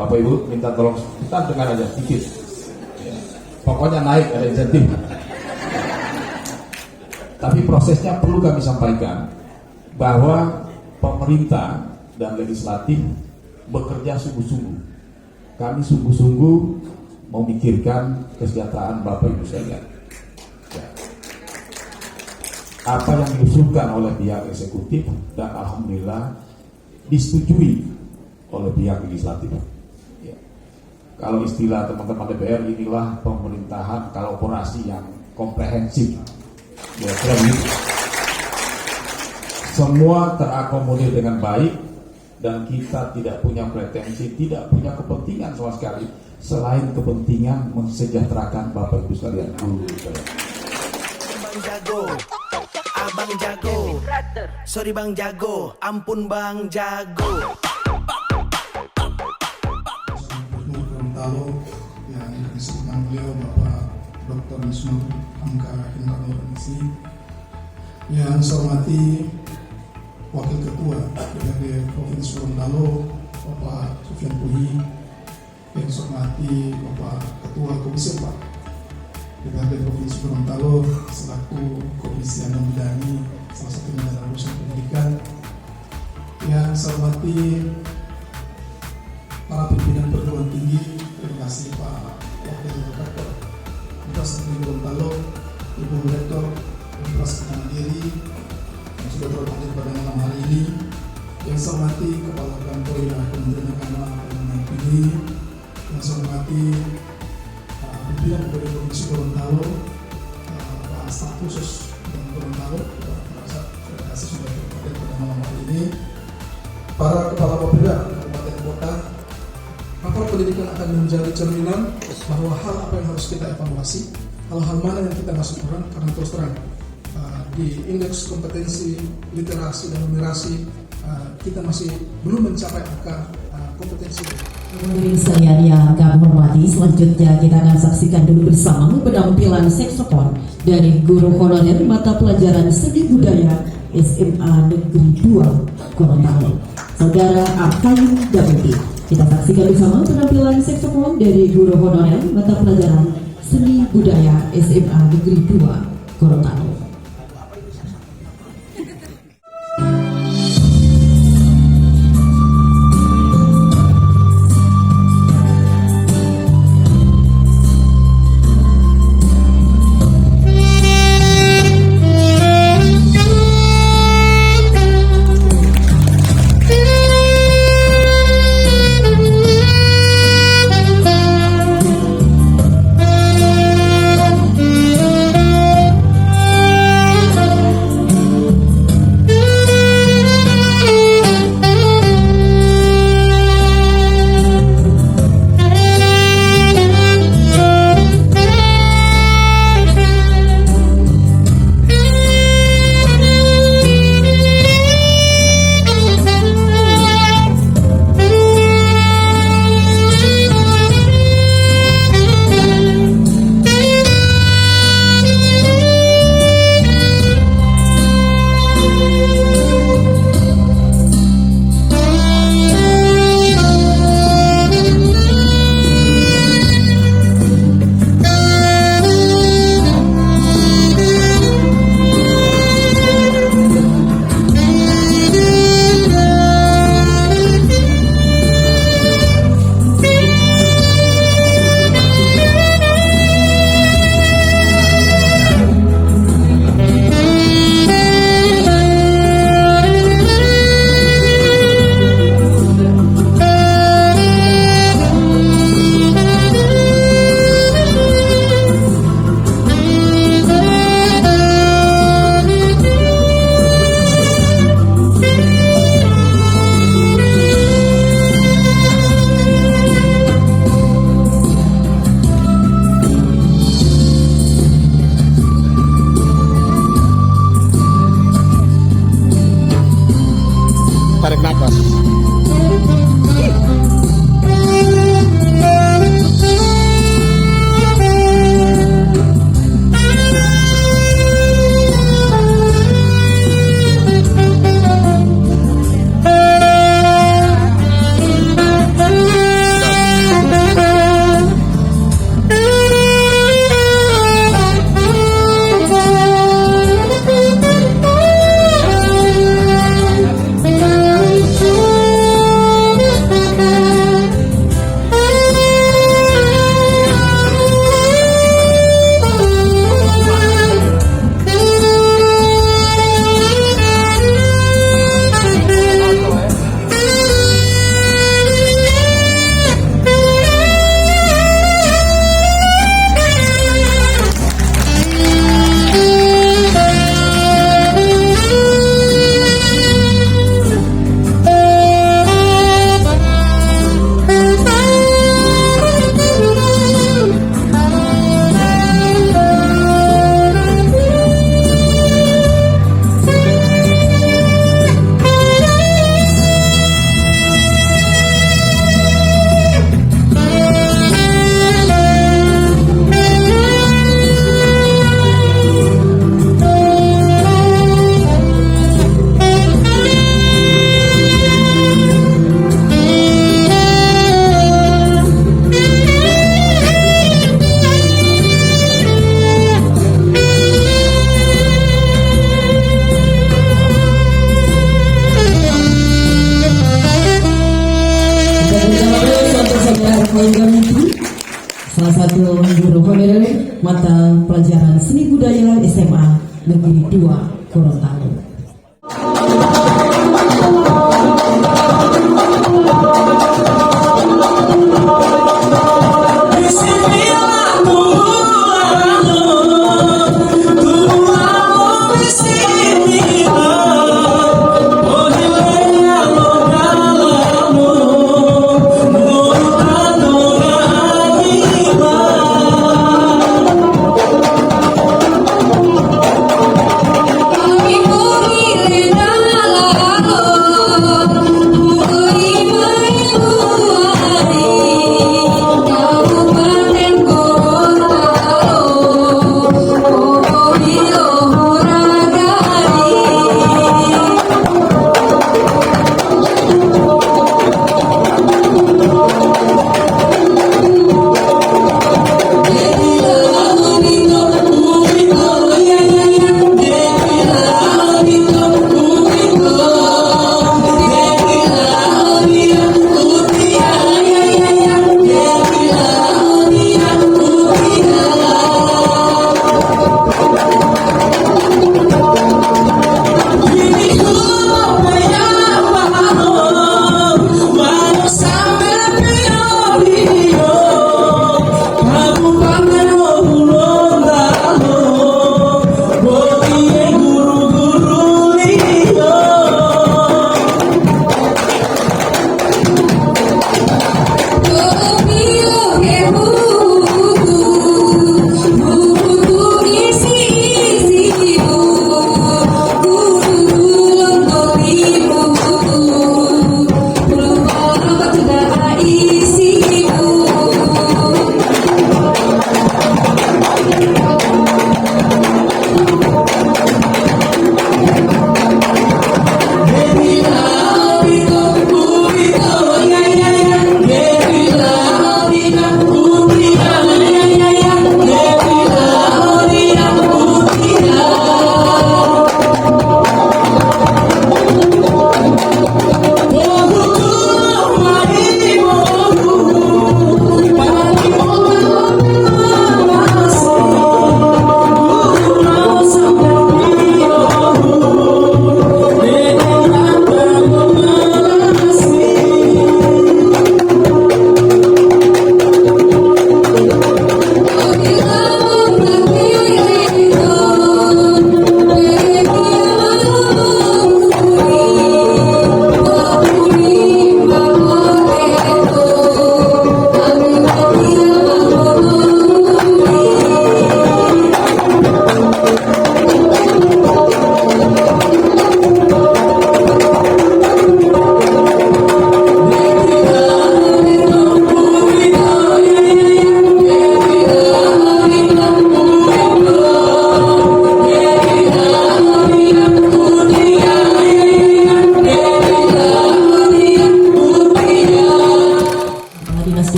Bapak Ibu minta tolong kita dengar aja sedikit. Ya. Pokoknya naik, ada insentif. Tapi prosesnya perlu kami sampaikan bahwa pemerintah dan legislatif bekerja sungguh-sungguh. Kami sungguh-sungguh memikirkan kesejahteraan Bapak Ibu sekalian. Ya. Apa yang diusulkan oleh pihak eksekutif dan alhamdulillah disetujui oleh pihak legislatif. Ya. Kalau istilah teman-teman DPR, inilah pemerintahan kolaborasi yang komprehensif. Ya, semua terakomodir dengan baik dan kita tidak punya pretensi, tidak punya kepentingan sama sekali selain kepentingan mensejahterakan Bapak Ibu sekalian. Bang Jago, Abang Jago, sorry Bang Jago, ampun Bang Jago. Gorontalo yang disebutkan beliau Bapak Dr. Wisnu Hamka Hindarno Isi, yang saya hormati Wakil Ketua DPRD Provinsi Gorontalo Bapak Sufyan Puhi, yang saya hormati Bapak Ketua Komisi 4 DPRD Provinsi Gorontalo selaku Komisi yang membidangi salah satunya adalah urusan pendidikan, yang saya hormati para pimpinan perguruan tinggi. Terima kasih Pak Wakil Rektor Universitas Negeri Gorontalo, Ibu Rektor Universitas Mandiri yang sudah berhadir pada malam hari ini, yang saya hormati Kepala Kantor Wilayah Kementerian Agama dan Negeri, yang saya hormati pimpinan dari Provinsi Gorontalo, Pak Staf Khusus dan Gorontalo, terima kasih sudah berhadir pada malam hari ini, para Kepala Bapeda Kabupaten Kota. Rapor pendidikan akan menjadi cerminan bahwa hal apa yang harus kita evaluasi, hal-hal mana yang kita masih kurang, karena terus terang di indeks kompetensi literasi dan numerasi kita masih belum mencapai angka kompetensi. Hadirin sekalian yang kami hormati, selanjutnya kita akan saksikan dulu bersama penampilan saksofon dari guru honorer mata pelajaran seni budaya SMA Negeri 2 Gorontalo, Saudara Arkayu Dapepi. Kita saksikan bersama penampilan saksofon dari guru honorer mata pelajaran seni budaya SMA Negeri 2 Gorontalo. Hairul itu salah satu guru honorer mata pelajaran seni budaya SMA Negeri 2 Gorontalo.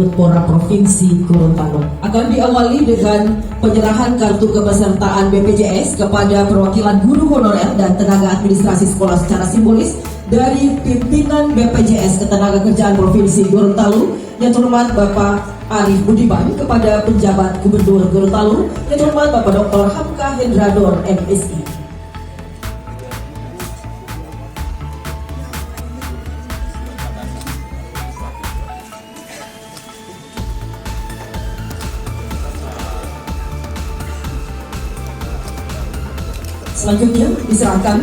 Menpora Provinsi Gorontalo akan diawali dengan penyerahan kartu kepesertaan BPJS kepada perwakilan guru honorer dan tenaga administrasi sekolah secara simbolis dari pimpinan BPJS Ketenagakerjaan Provinsi Gorontalo yang terhormat Bapak Arif Budiman kepada penjabat Gubernur Gorontalo yang terhormat Bapak Dr. Hamka Hendrador MSI. Selanjutnya diserahkan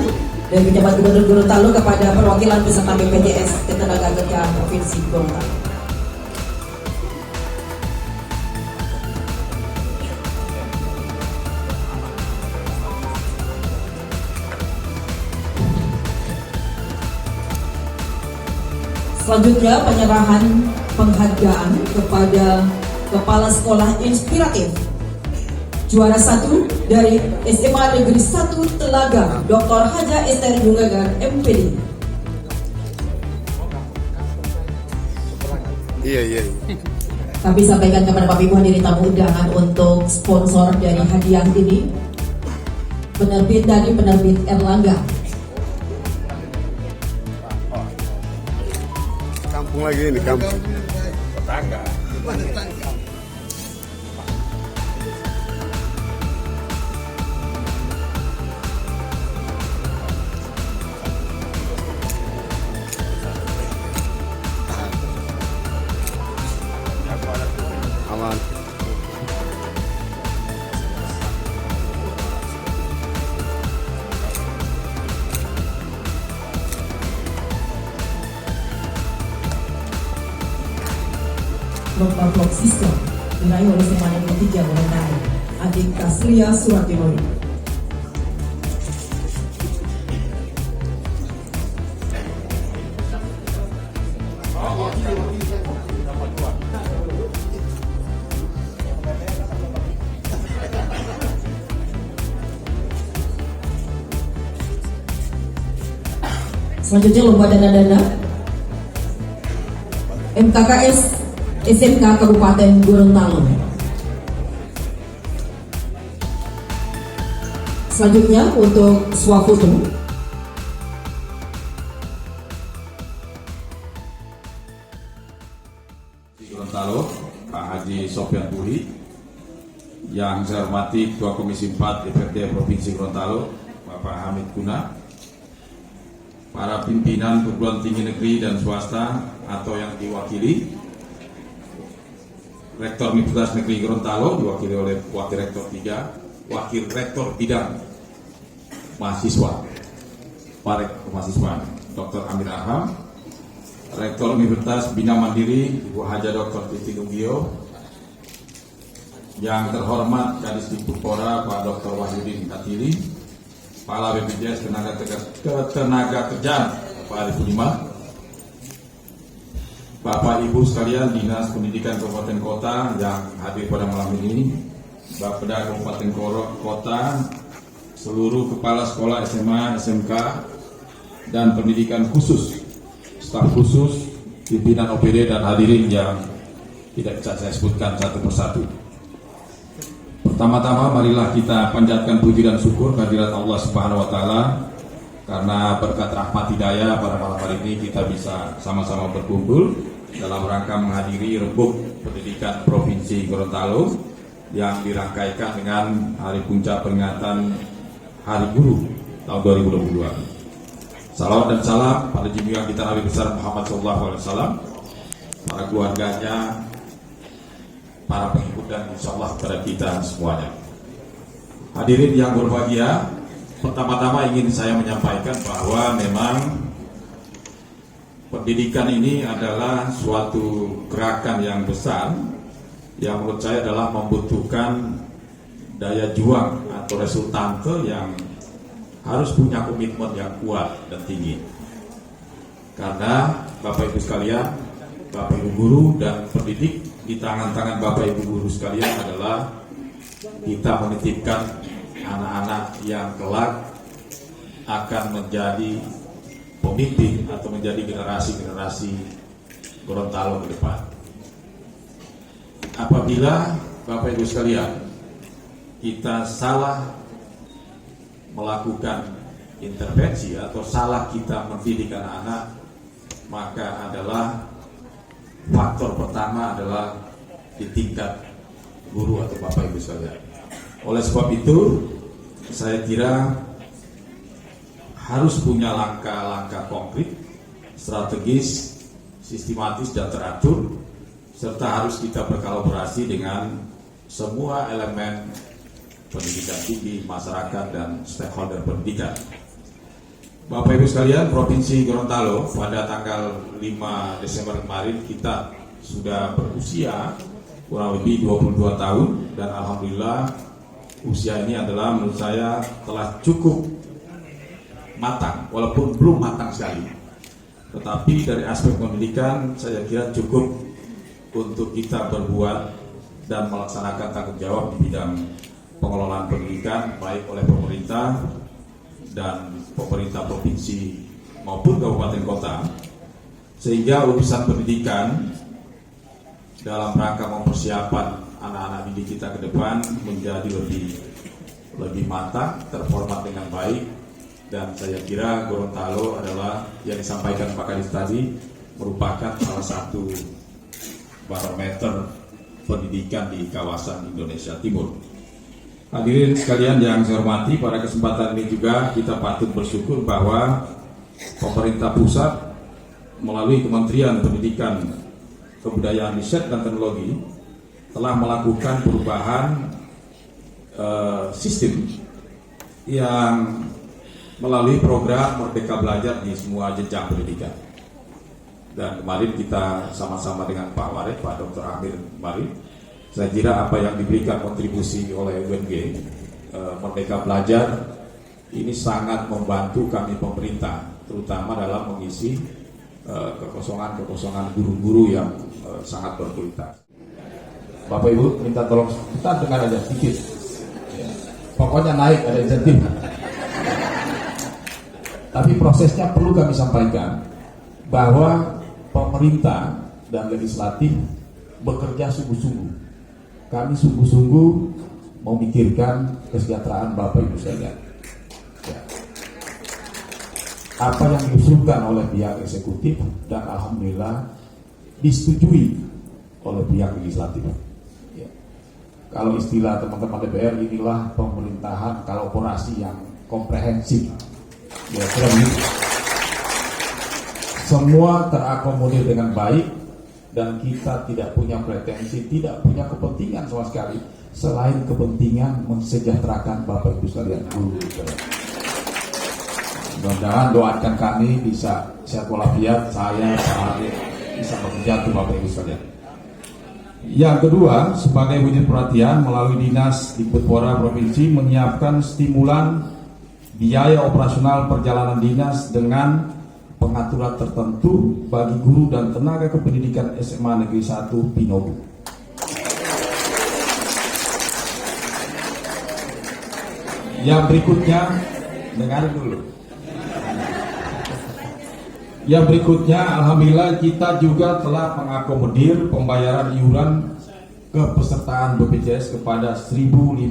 dari penjabat Gubernur Gorontalo kepada perwakilan peserta BPJS Ketenagakerjaan Provinsi Gorontalo. Selanjutnya penyerahan penghargaan kepada Kepala Sekolah Inspiratif Juara 1 dari SMA Negeri 1 Telaga, Dr. Haja Ester Dungagan, MPD. Iya. Kami sampaikan kepada Bapak Ibu hadirin tamu undangan untuk sponsor dari hadiah ini, penerbit dari penerbit Erlangga. Kampung lagi ini, kampung. tetangga. Aman. Lomba blok sistem diraih oleh SMA Negeri 3 Gorontalo, Adik Kaslia Suratimori. Selanjutnya lomba dana-dana MKKS SMK Kabupaten Gorontalo. Selanjutnya untuk swafoto. Gorontalo, Pak Haji Sofyan Buri, yang saya hormati Ketua Komisi 4 DPRD Provinsi Gorontalo, Bapak Hamid Kuna, para pimpinan perguruan tinggi negeri dan swasta atau yang diwakili, Rektor Universitas Negeri Gorontalo diwakili oleh Wakil Rektor 3, Wakil Rektor Bidang Mahasiswa, Pak Rektor Mahasiswa Dr. Amir Aham, Rektor Universitas Bina Mandiri Ibu Haja Dr. Titi Nugio, yang terhormat Kadis Dikbudpora Pak Dr. Wahyudin Katili, Kepala BPJS Ketenaga Kerjaan Pak Arif Budiman, Bapak Ibu sekalian Dinas Pendidikan Kabupaten Kota yang hadir pada malam ini, Bapeda Kabupaten Kota, seluruh kepala sekolah SMA, SMK, dan pendidikan khusus, staf khusus, pimpinan OPD dan hadirin yang tidak bisa saya sebutkan satu persatu. Pertama-tama marilah kita panjatkan puji dan syukur kehadirat Allah Subhanahu wa taala karena berkat rahmat hidayah pada malam hari ini kita bisa sama-sama berkumpul dalam rangka menghadiri Rebuk Pendidikan Provinsi Gorontalo yang dirangkaikan dengan hari puncak peringatan Hari Guru tahun 2022. Salawat dan salam pada junjungan kita Nabi besar Muhammad SAW, para keluarganya, para pengikut dan insyaallah kepada kita semuanya. Hadirin yang berbahagia, pertama-tama ingin saya menyampaikan bahwa memang pendidikan ini adalah suatu gerakan yang besar yang menurut saya adalah membutuhkan daya juang atau resultante yang harus punya komitmen yang kuat dan tinggi. Karena Bapak Ibu sekalian, Bapak Ibu guru dan pendidik di tangan-tangan Bapak Ibu guru sekalian adalah kita menitipkan anak-anak yang kelak akan menjadi pemimpin atau menjadi generasi-generasi Gorontalo ke depan. Apabila Bapak Ibu sekalian kita salah melakukan intervensi atau salah kita mendidik anak-anak, maka adalah faktor pertama adalah di tingkat guru atau Bapak Ibu sekalian. Oleh sebab itu saya kira harus punya langkah-langkah konkret, strategis, sistematis dan teratur, serta harus kita berkolaborasi dengan semua elemen pendidikan tinggi, masyarakat dan stakeholder pendidikan. Bapak Ibu sekalian, Provinsi Gorontalo pada tanggal 5 Desember kemarin kita sudah berusia kurang lebih 22 tahun dan alhamdulillah usia ini adalah menurut saya telah cukup matang, walaupun belum matang sekali, tetapi dari aspek pendidikan saya kira cukup untuk kita berbuat dan melaksanakan tanggung jawab di bidang pengelolaan pendidikan baik oleh pemerintah dan pemerintah provinsi maupun kabupaten kota, sehingga urusan pendidikan dalam rangka mempersiapkan anak-anak didik kita ke depan menjadi lebih matang, terformat dengan baik. Dan saya kira Gorontalo adalah yang disampaikan Pak Kadis tadi merupakan salah satu barometer pendidikan di kawasan Indonesia Timur. Hadirin sekalian yang saya hormati, pada kesempatan ini juga kita patut bersyukur bahwa pemerintah pusat melalui Kementerian Pendidikan, Kebudayaan, Riset dan Teknologi telah melakukan perubahan sistem yang melalui program Merdeka Belajar di semua jenjang pendidikan. Dan kemarin kita sama-sama dengan Pak Warid, Pak Dr. Amir kemarin, saya kira apa yang diberikan kontribusi oleh UNG Merdeka Belajar ini sangat membantu kami pemerintah, terutama dalam mengisi kekosongan guru-guru yang sangat berkualitas. Bapak Ibu minta tolong kita dengar aja sedikit. Ya. Pokoknya naik, ada insentif. Tapi prosesnya perlu kami sampaikan bahwa pemerintah dan legislatif bekerja sungguh-sungguh. Kami sungguh-sungguh memikirkan kesejahteraan Bapak Ibu sekalian. Ya. Apa yang diusulkan oleh pihak eksekutif dan alhamdulillah disetujui oleh pihak legislatif. Ya. Kalau istilah teman-teman DPR, inilah pemerintahan kolaborasi yang komprehensif. Ya, semua terakomodir dengan baik dan kita tidak punya pretensi, tidak punya kepentingan sama sekali selain kepentingan mensejahterakan Bapak Ibu sekalian, guru sekalian. Mudah-mudahan doakan kami bisa sehat walafiat, saya Pak Arif bisa bekerja untuk Bapak Ibu sekalian. Yang kedua, sebagai wujud perhatian melalui Dinas Dikbudpora Provinsi menyiapkan stimulan biaya operasional perjalanan dinas dengan pengaturan tertentu bagi guru dan tenaga kependidikan SMA Negeri 1 Pinobu. Yang berikutnya, dengar dulu. Yang berikutnya, alhamdulillah kita juga telah mengakomodir pembayaran iuran kepesertaan BPJS kepada 1.501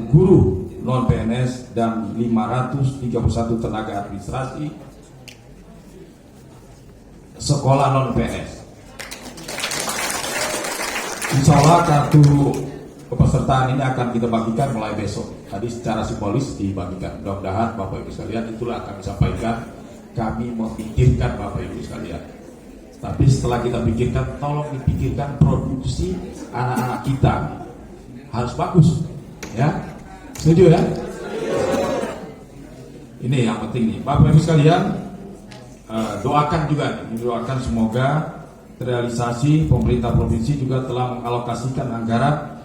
guru non-PNS dan 531 tenaga administrasi sekolah non-PNS. Insya Allah kartu kepesertaan ini akan kita bagikan mulai besok. Tadi secara simbolis dibagikan. Mudah-mudahan Bapak Ibu sekalian, itulah kami sampaikan. Kami memikirkan Bapak Ibu sekalian. Tapi setelah kita pikirkan, tolong dipikirkan produksi anak-anak kita harus bagus, ya. Setuju ya? Ini yang penting nih, Bapak Ibu sekalian. Doakan juga, doakan semoga terrealisasi. Pemerintah provinsi juga telah mengalokasikan anggaran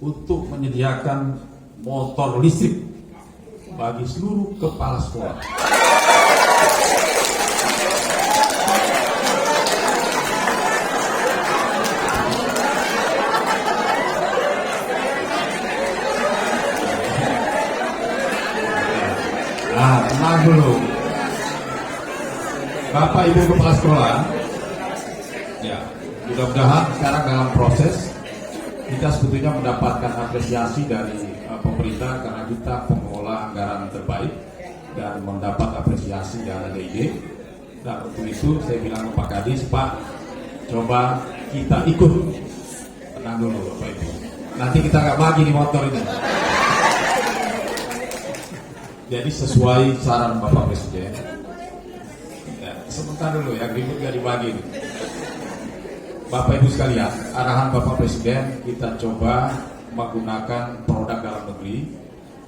untuk menyediakan motor listrik bagi seluruh kepala sekolah. Nah, tenang dulu. Bapak Ibu kepala sekolah, ya, mudah-mudahan sekarang dalam proses kita sebetulnya mendapatkan apresiasi dari pemerintah karena kita pengelola anggaran terbaik dan mendapat apresiasi dari DID. Dan untuk itu saya bilang ke Pak Kadis, Pak, coba kita ikut. Tenang dulu Bapak Ibu. Nanti kita nggak bagi di motor ini. Jadi sesuai saran Bapak Presiden. Ya, sebentar dulu ya, ribut gak dibagi. Bapak Ibu sekalian, arahan Bapak Presiden kita coba menggunakan produk dalam negeri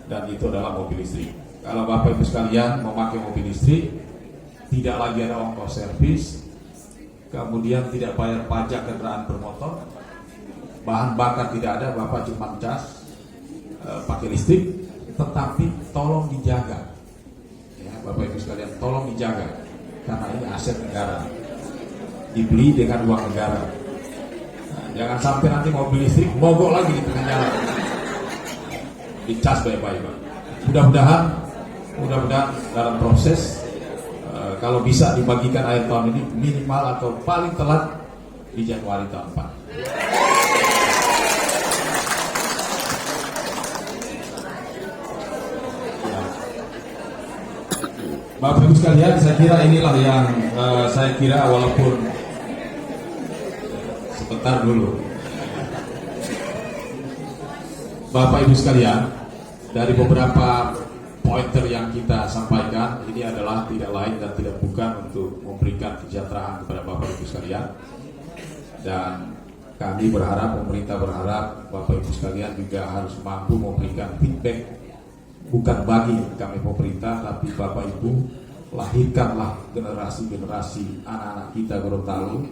dan itu adalah mobil listrik. Kalau Bapak Ibu sekalian memakai mobil listrik, tidak lagi ada ongkos servis, kemudian tidak bayar pajak kendaraan bermotor, bahan bakar tidak ada, Bapak cuma cas pakai listrik. Tetapi tolong dijaga, ya, Bapak Ibu sekalian, tolong dijaga karena ini aset negara, dibeli dengan uang negara. Nah, jangan sampai nanti mobil listrik mogok lagi di tengah jalan. Dicas baik-baik, Pak. Mudah-mudahan dalam proses kalau bisa dibagikan akhir tahun ini minimal atau paling telat di Januari tahun depan. Bapak Ibu sekalian, saya kira inilah yang saya kira walaupun Sebentar dulu. Bapak Ibu sekalian, dari beberapa pointer yang kita sampaikan, ini adalah tidak lain dan tidak bukan untuk memberikan kesejahteraan kepada Bapak Ibu sekalian. Dan kami berharap, pemerintah berharap Bapak Ibu sekalian juga harus mampu memberikan feedback, bukan bagi kami pemerintah, tapi Bapak Ibu lahirkanlah generasi-generasi anak-anak kita Gorontalo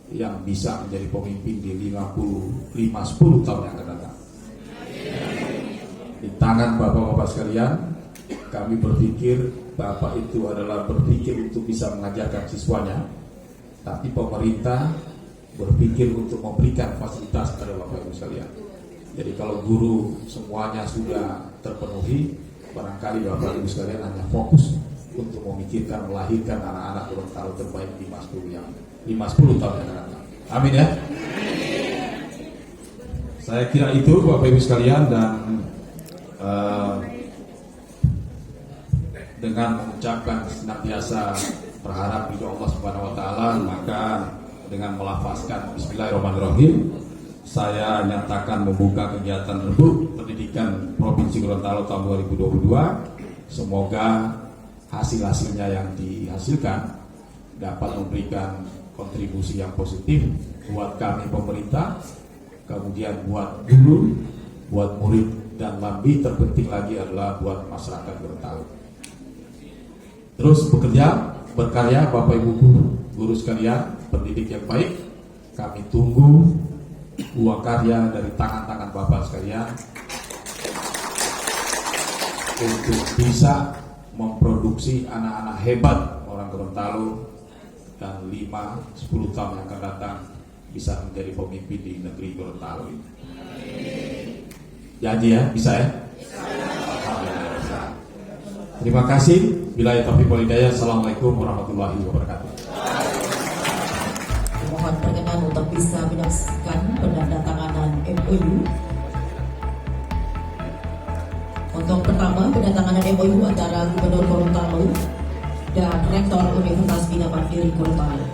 yang bisa menjadi pemimpin di 5-10 tahun yang akan datang. Di tangan Bapak-Bapak sekalian, kami berpikir Bapak itu adalah berpikir untuk bisa mengajarkan siswanya, tapi pemerintah berpikir untuk memberikan fasilitas kepada Bapak Ibu sekalian. Jadi kalau guru semuanya sudah terpenuhi, barangkali Bapak Ibu sekalian hanya fokus untuk memikirkan melahirkan anak-anak Gorontalo terbaik di 5-10 tahun yang akan datang. Amin ya. Saya kira itu Bapak Ibu sekalian, dan dengan mengucapkan senantiasa berharap ridho Allah Subhanahu wa taala, maka dengan melafazkan bismillahirrahmanirrahim, saya nyatakan membuka kegiatan Rebuk Pendidikan Provinsi Gorontalo tahun 2022. Semoga hasil-hasilnya yang dihasilkan dapat memberikan kontribusi yang positif buat kami pemerintah, kemudian buat guru, buat murid, dan lebih terpenting lagi adalah buat masyarakat Gorontalo. Terus bekerja, berkarya Bapak Ibu guru sekalian, pendidik yang baik. Kami tunggu buah karya dari tangan-tangan Bapak sekalian untuk bisa memproduksi anak-anak hebat orang Gorontalo, dan 5-10 tahun yang akan datang bisa menjadi pemimpin di negeri Gorontalo ini. Janji ya, bisa ya? Terima kasih. Billahi taufiq wal hidayah. Assalamualaikum warahmatullahi wabarakatuh. Mohon perkenan untuk bisa menyaksikan penandatanganan MOU. Untuk pertama, penandatanganan MOU antara Gubernur Gorontalo dan Rektor Universitas Bina Mandiri Gorontalo.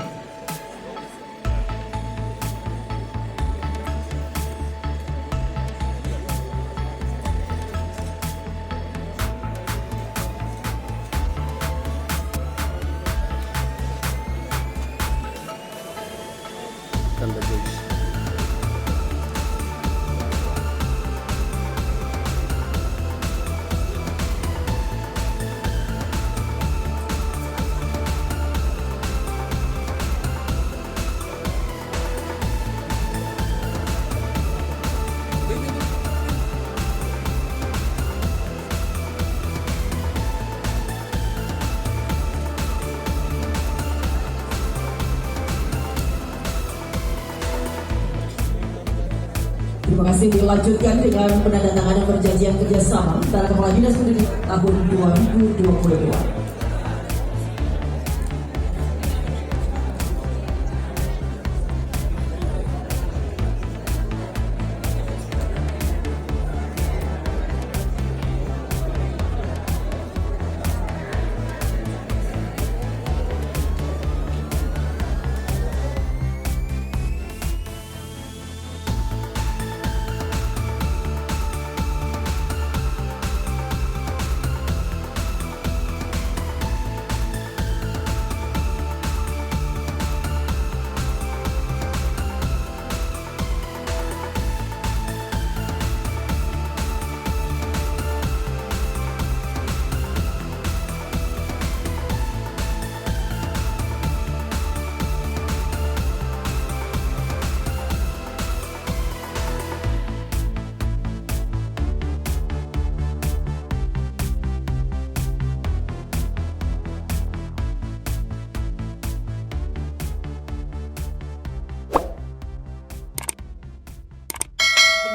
Terima kasih. Dilanjutkan dengan penandatanganan perjanjian kerjasama antara Kepala Dinas Pendidikan tahun 2022.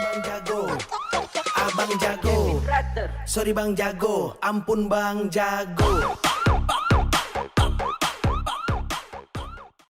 Bang jago, abang jago, sorry bang jago, ampun bang jago.